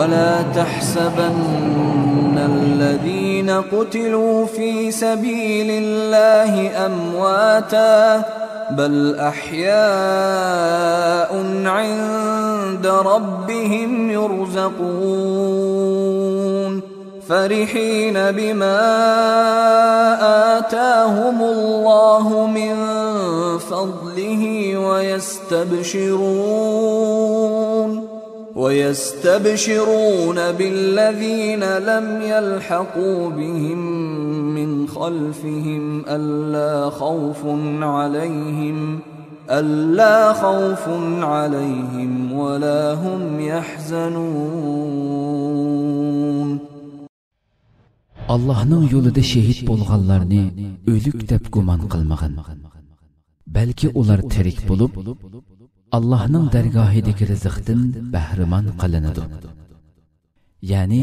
ولا تحسبن الذين قتلوا في سبيل الله أمواتا بل أحياء عند ربهم يرزقون فرحين بما آتاهم الله من فضله ويستبشرون بالذين لم يلحقوا بهم من خلفهم ألا خوف عليهم ولا هم يحزنون. Allah'ın yolunda şehit bolğanlarını ölük dep guman qılmagın. Belki ular tirik bulup Allah'ın dergahideki rızıqdan bahriman qılınıdı. Yani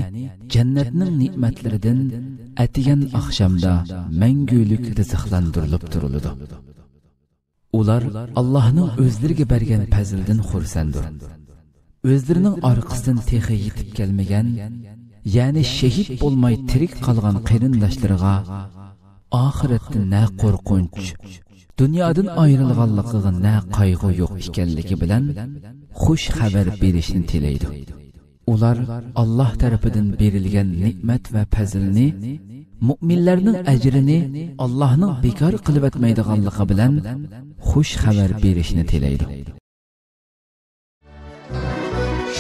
cennetning nimetlerinden atigan akşamda mengülük rızıqlandırılıp duruludu. Ular Allah'ın özleriga bergen fazildan xursandır. Özlerining arkasından texi yetip gelmegen, yani şehit bolmay tirik qalgan qarindoshlarga oxiratda na qo'rqinch, dunyodan ayrilganligiga na qayg'u yo'q ekanligi bilan xush xabar berishni tilaydi. Ular Allah tarafidan berilgan ne'mat va fazilni, mu'minlarning ajrini Allohning bekor qilib etmaydiganligi bilan xush xabar berishni tilaydi.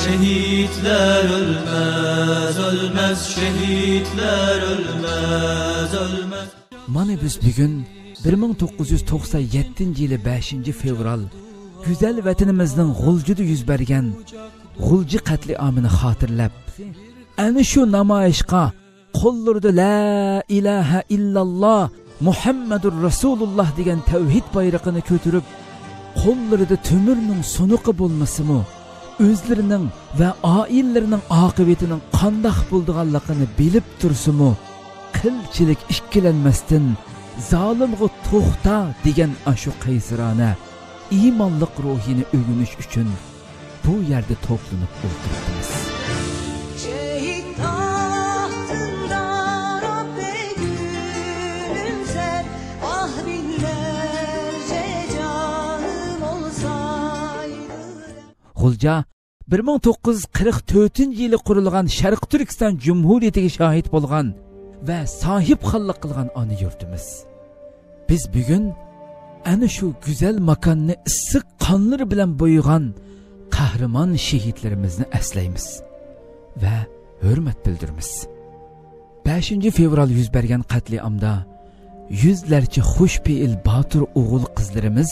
Şehitler ölmez, ölmez, şehitler ölmez, ölmez. Mana biz bugün 1997 yılı 5 fevral güzel vatanimizning G'uljida yuz bergan G'ulji qatliamini xotirlab, ana shu namoyishga qo'llarida la ilaha illalloh Muhammadur Rasululloh degan tavhid bayrog'ini ko'tarib, qo'llarida to'mirning sunuqi bo'lmasimi, özlerining va oillarining oqibatining qandoq bo'lganligini bilib tursimu, qilchilik ikkilanmasdan zolimga to'xta degan ashu qaysirona iymonliq ruhini o'g'inish uchun bu yerda to'planib o'tiribmiz. G'ulja 1944 yılı qurilgan Sharq Turkiston Cumhuriyetiga shahid bo'lgan va sohibxonlik qilgan ona yurtimiz. Biz bugun ana shu go'zal makonni issiq qonlari bilan bo'ygan qahramon shahidlarimizni eslaymiz va hurmat bildiramiz. 5 fevral yuz bergan qatliamda yüzlerce xushfe'il botir o'g'il qizlarimiz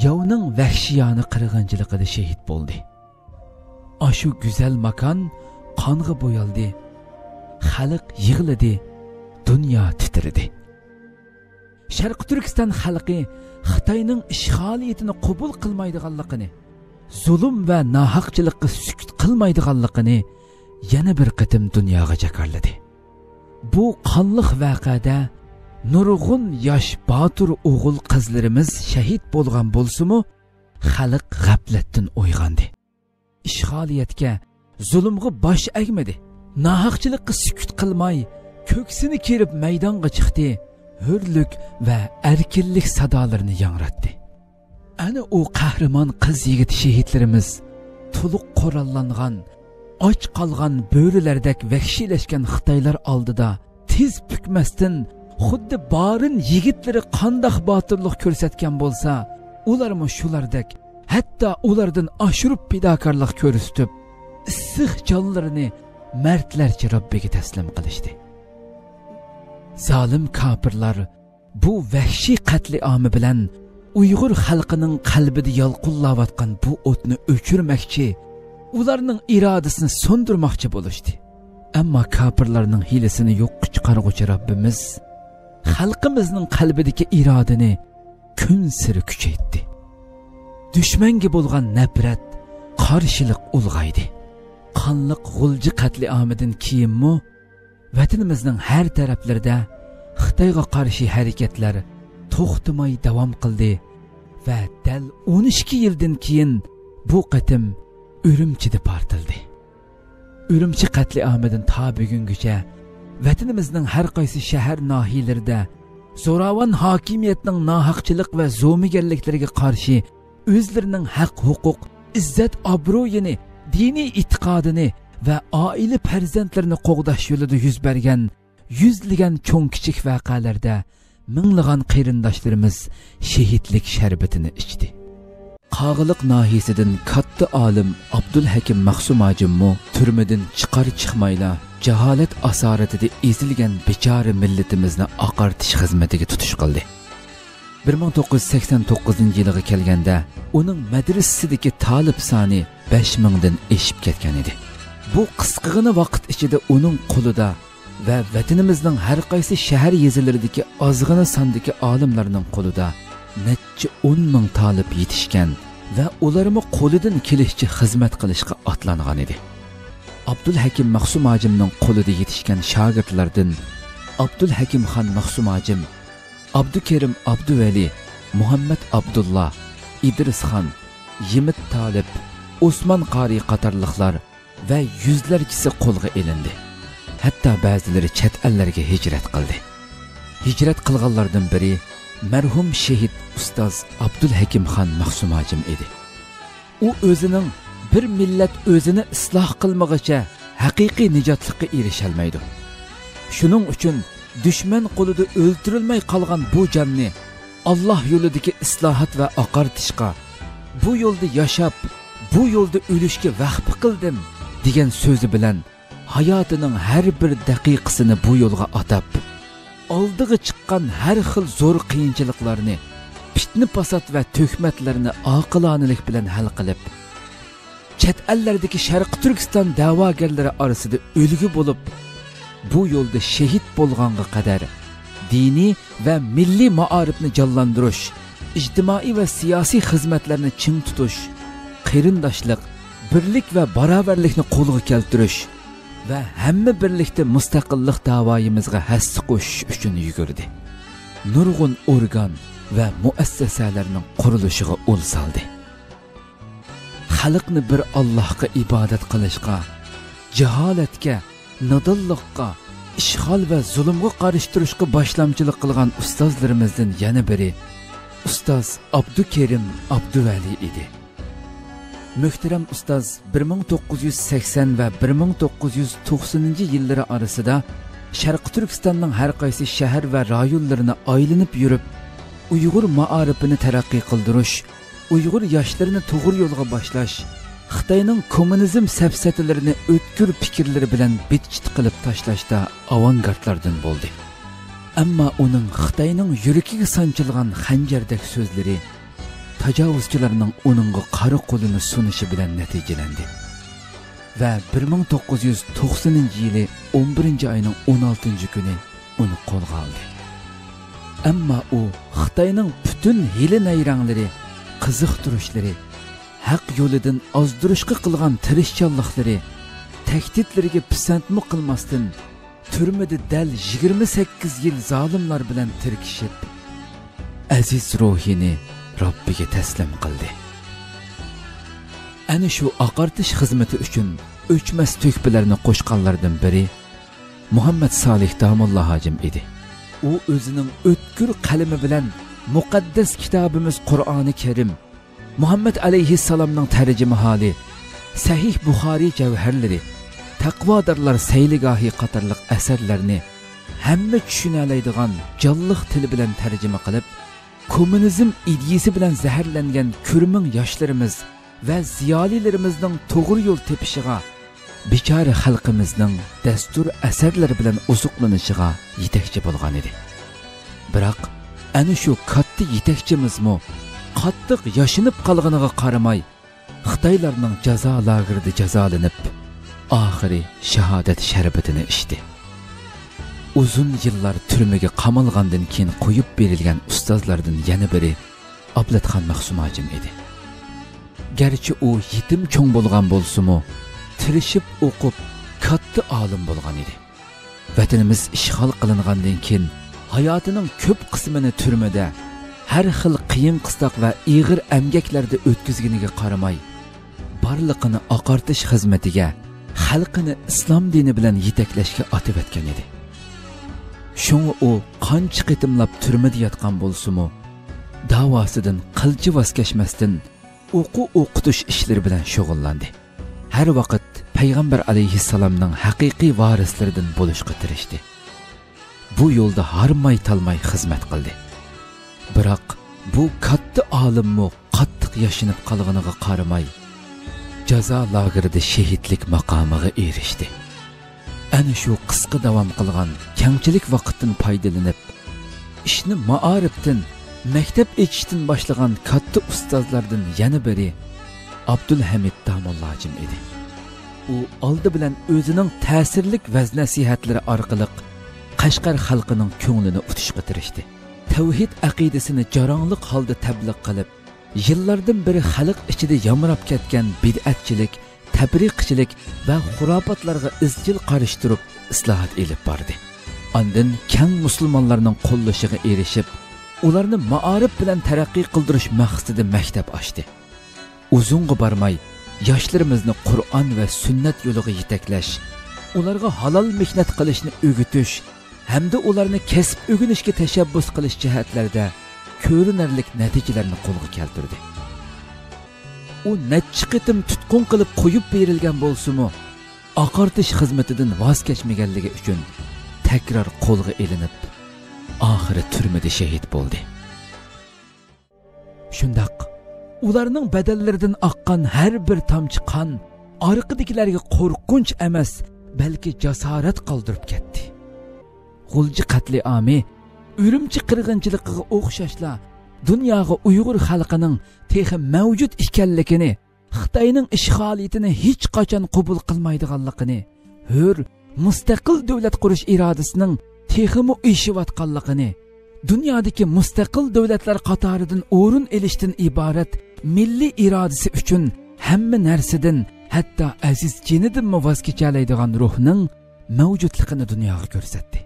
yovning vahshiyona qirg'inchiligida shahid bo'ldi. Ashu güzel makan qonga bo'yaldi, xalq yig'ladi, dunyo titradi. Sharq Turkiston xalqi Xitoyning ishg'oliyatini qabul qilmaydiganligini, zulm va nohaqchilikqa sukut qilmaydiganligini yana bir qatim dunyoga jakarladi. Bu qonliq voqeada nurg'un yosh botir o'g'il qizlarimiz shahid bo'lgan bo'lsa-mu, xalq g'aflatdan uyg'ondi. İşgaliyetke, zulümgü baş egmedi. Nahaqçılıkka sükut qilmay, köksini kerip meydanga çıktı. Hürlük ve erkinlik sadalarını yangratdı. Ana o kahraman kız yigit şehitlerimiz, tuluq qorallangan, aç qalgan böğrülerdek vahşileşken Xitaylar aldıda, tiz bükmestin, xuddi barın yigitleri qandaq batırlıq körsetken bolsa, ular mı şulardek, hatta ulardan aşırıp pidakarlık körüstüp, issiq canlarını mertlerce Rabbiga teslim qilishdi. Zalim kapırlar bu vahşi qatliamı bilan Uyghur xalqining qalbida yalqullavatgan bu o'tni o'chirmoqchi, ularning irodasini so'ndirmoqchi bo'lishdi. Ammo kapırlarning hilesini yo'qqa chiqarg'uvchi Rabbimiz xalqimizning qalbidagi irodani kun siri kuchaytdi. Düşmanga bo'lgan nafrat, qarshilik ulg'aydi. Qonliq G'ulji qatliamidan keyinmi vatanimizning har taraflarida Xitoyga qarshi harakatlar to'xtamay davom qildi va dal 12 yildan keyin bu qatim Urumchida portildi. Ürümçi qatliamidan ta bugungacha vatanimizning har qaysi shahar nohiyalarida zo'ravon hokimiyatning nohaqchilik va zo'migarliklariga qarshi o'zlarining haq huquq, izzat obro'yini, diniy e'tiqodini va oila farzandlarini qo'g'dash yo'lida yuz bergan yuzlagan cho'ng kichik voqealarda minglagan qarindoshlarimiz shahidlik sharbatini ichdi. Qog'iliq nohiyasidan katta olim Abdulhakim Mahsumajimmo turmadan chiqmayla jaholat asoratida ezilgan bechora millatimizni oqartish xizmatiga tutish qildi. 1989-yilga kelganda uning madrasasidagi talib soni 5000 dan eshib ketgan edi. Bu qisqagina vaqt ichida uning qo'lida va vatanimizning har qaysi shahar yezilaridagi ozg'ina sondagi olimlarning qo'lida necha 10 ming talib yetishgan va ularmi qo'lidan kelishcha xizmat qilishga otlangan edi. Abdulhakim Mahsumajimning qo'lida yetishgan shogirdlardan Abdulhakim xon Mahsumajim, Abdukerim Abduvali, Muhammad Abdullah, İdris xon, Yimit Talib, Osman Qari qatorliqlar va yuzlargisi qo'lga elindi. Hatto ba'zilari chet ellarga hijrat qildi. Hijrat qilganlardan biri marhum shahid ustoz Abdulhakim xon Mahsumajim edi. U o'zining bir millat o'zini isloh qilmag'icha haqiqiy nijotlikka erisha olmaydi. Shuning uchun dushman qo'lida o'ldirilmay qolgan bu jonni Alloh yo'lidagi islohot va oqartishga, bu yo'lda yashab, bu yo'lda o'lishga vaqf qildim degan so'zi bilan hayotining har bir daqiqasini bu yo'lga atab, oldiga chiqqan har xil zo'r qiyinchiliklarni, fitna fasod va tuhmatlarni oqilonalik bilan hal qilib, chet ellardagi Sharq Turkiston da'vogarlari orasida o'lgu bo'lib, bu yo'lda shahid bo'lganga qadar diniy va milliy ma'arifni jonlantirish, ijtimoiy va siyosiy xizmatlarni ching tutish, qarindoshlik, birlik va barobarlikni qo'lga keltirish va hamma birlikda mustaqillik da'voyimizga hassa qo'shish uchun yugurdi. Nurg'un organ va muassasalarning qurilishiga yo'l soldi. Xalqni bir Allohga ibodat qilishga, jaholatga, nodonlikqa, ishg'ol va zulmga qarshi turishga boshlamchilik qilgan ustozlarimizdan yana biri ustoz Abdukerim Abduvali edi. Muhtaram ustoz 1980 va 1990-yillar orasida Sharq Turkistonning har qaysi shahar va rayonlarini aylanib yurib, Uyg'ur ma'arifini taraqqiy qildirish, Uyg'ur yoshlarini to'g'ri yo'lga boshlash, Xitoyning kommunizm safsatalarini o'tkir fikrlari bilan bitchit qilib tashlashda avangardlardan bo'ldi. Ammo uning Xitoyning yuragiga sanchilgan xanjardek so'zlari tajovuzchilarning uningga qari qo'lini sunishi bilan natijalandi. Va 1990-yili 11-oyning 16-kuni uni qo'lga oldi. Ammo u Xitoyning butun hili-nayranglari, qiziqtirishlari, haq yo'lidan ozdirishga qilgan tirishchanliklari, tahdidlariga pisandmi qilmasdan turmada dal 28 yil zolimlar bilan tirkishib, aziz ruhini Robbiga taslim qildi. Ana shu oqartish xizmati uchun o'chmas to'kpilarni qo'shganlardan biri Muhammad Solih Damulla hojim edi. U o'zining o'tkir qalami bilan muqaddas kitobimiz Qur'oni Karim, Muhammad alayhissalomning tarjima holi, Sahih Buxoriy javharlari, taqvodorlar sayligohi qatorliq asarlarni hamma tushunalaydigan jonliq til bilan tarjima qilib, kommunizm ideyasi bilan zaharlangan kurming yoshlarimiz va ziyolilarimizning to'g'ri yo'l tepishiga, bechora xalqimizning dastur asarlari bilan ozuqlanishiga yetakchi bo'lgan edi. Biroq ana shu katta yetakchimizmi qattiq yashinib qolganiga qaramay, Xitoylarning jazo lagerida jazolanib, oxiri shahodat sharbatini ichdi. Uzun yillar turmaga qamalgandan keyin qo'yib berilgan ustozlardan yana biri Ablatxon Mahsumajim edi. Garchi u yetim cho'ng bo'lgan bo'lsa-mu, tirishib o'qib, katta olim bo'lgan edi. Vatanimiz ishg'ol qilingandan keyin hayotining ko'p qismini turmada har xil qiyin qistoq va ig'ir amgaklarda o'tkazganiga qaramay, barliqini oqartish xizmatiga xalqini islom dini bilan yetaklashga otib etgan edi. Shunga u qancha qitimlab turmada yotgan bo'lsa-mu, davosidan qilchi voz kechmasdan o'qitish ishlari bilan shug'ullandi. Har vaqt payg'ambar alayhissalomning haqiqiy varislaridan bo'lishga tirishdi. Bu yo'lda harmay talmay xizmat qildi. Biroq bu katta olimmi qattiq yashinib qolganiga qaramay, jazo lagerida shahidlik maqomiga erishdi. Ana shu qisqa davom qilgan kengchilik vaqtdan foydalanib, ishni ma'arifdan, maktab echishdan boshlagan katta ustozlardan yana biri Abdulhamid Damollojim edi. U oldi bilan o'zining ta'sirlik vaz nasihatlari orqali Qashqar xalqining ko'nglini utishga tirishdi. Tavhid aqidasini jaronglik holda tabliq qilib, yillardan beri xalq ichida yamrab ketgan bid'atchilik, tabriqchilik va xurofotlarga izchil qarshi turib islohot elib bordi. Ondan keng musulmonlarning qo'llashiga erishib, ularni ma'arif bilan taraqqiy qildirish maqsadida maktab ochdi. Uzunga bormay, yoshlarimizni Qur'on va sunnat yo'liga yetaklash, ularga halol mehnat qilishni o'rgatish hamda ularni kasb o'rganishga tashabbus qilish jihatlarida ko'rinarli natijalarni qo'lga keltirdi. U necha qitim tutqun qilib qo'yib berilgan bo'lsa-mu, oqartish xizmatidan voz kechmaganligi uchun takror qo'lga elinib, oxiri turmada shahid bo'ldi. Shundaq ularning badallaridan oqqan har bir tomchi qon orqadagilarga qo'rqinch emas, balki jasorat qoldirib ketdi. G'ulji qatli-ami, Urumchi qirg'inchiligiga o'xshashla dunyoga Uyg'ur xalqining texi mavjud ekanligini, Xitoyning ishg'oliyatini hech qachon qabul qilmaydiganligini, hur mustaqil davlat qurish irodasining teximi uyishayotganligini, dunyodagi mustaqil davlatlar qatoridan o'rin olishdan iborat milliy irodasi uchun hamma narsadan, hatto aziz jinidan voz kechalaydigan ruhning mavjudligini dunyoga ko'rsatdi.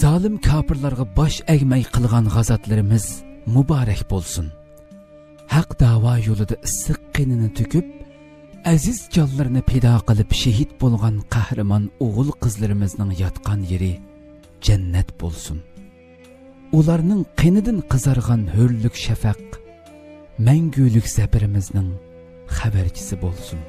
Zalim kafirlarga bosh egmay qilgan g'azotlarimiz muborak bo'lsin. Haq da'vo yo'lida issiq qinini to'kib, aziz jonlarini fido qilib shahid bo'lgan qahramon o'g'il qizlarimizning yotgan yeri jannat bo'lsin. Ularning qinidan qizargan hurlik shafaq mangulik sabrimizning xabarchisi bo'lsin.